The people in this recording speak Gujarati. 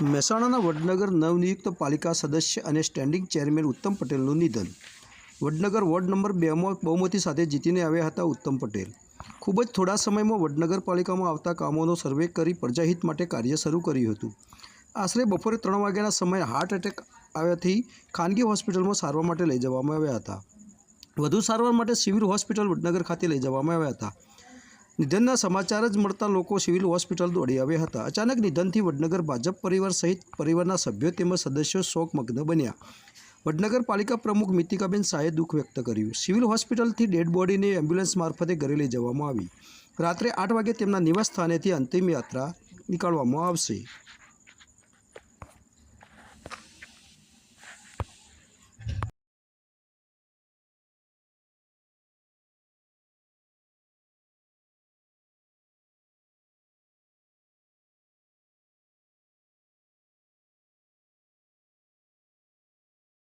મહેસાણાના વડનગર નવનિયુક્ત પાલિકા સદસ્ય અને સ્ટેન્ડિંગ ચેરમેન ઉત્તમ પટેલનું નિધન. વડનગર વોર્ડ નંબર 2માં બહુમતી સાથે જીતીને આવ્યા હતા ઉત્તમ પટેલ. ખૂબ જ થોડા સમયમાં વડનગર પાલિકામાં આવતા કામોનો સર્વે કરી પ્રજાહિત માટે કાર્ય શરૂ કર્યું હતું. આશરે બપોરે 3 વાગ્યાના સમયે હાર્ટ એટેક આવ્યાથી ખાનગી હોસ્પિટલમાં સારવાર માટે લઈ જવામાં આવ્યા હતા. વધુ સારવાર માટે સિવિલ હોસ્પિટલ વડનગર ખાતે લઈ જવામાં આવ્યા હતા. નિધનના સમાચાર જ મળતા લોકો સિવિલ હોસ્પિટલ દોડી આવ્યા હતા. અચાનક નિધનથી વડનગર ભાજપ પરિવાર સહિત પરિવારના સભ્યો તેમજ સદસ્યો શોકમગ્ન બન્યા. વડનગર પાલિકા પ્રમુખ મિતિકાબેન શાહે દુઃખ વ્યક્ત કર્યું. સિવિલ હોસ્પિટલથી ડેડ બોડીને એમ્બ્યુલન્સ મારફતે ઘરે લઈ જવામાં આવી. રાત્રે 8 વાગે તેમના નિવાસ સ્થાનેથી અંતિમ યાત્રા નીકાળવામાં આવશે.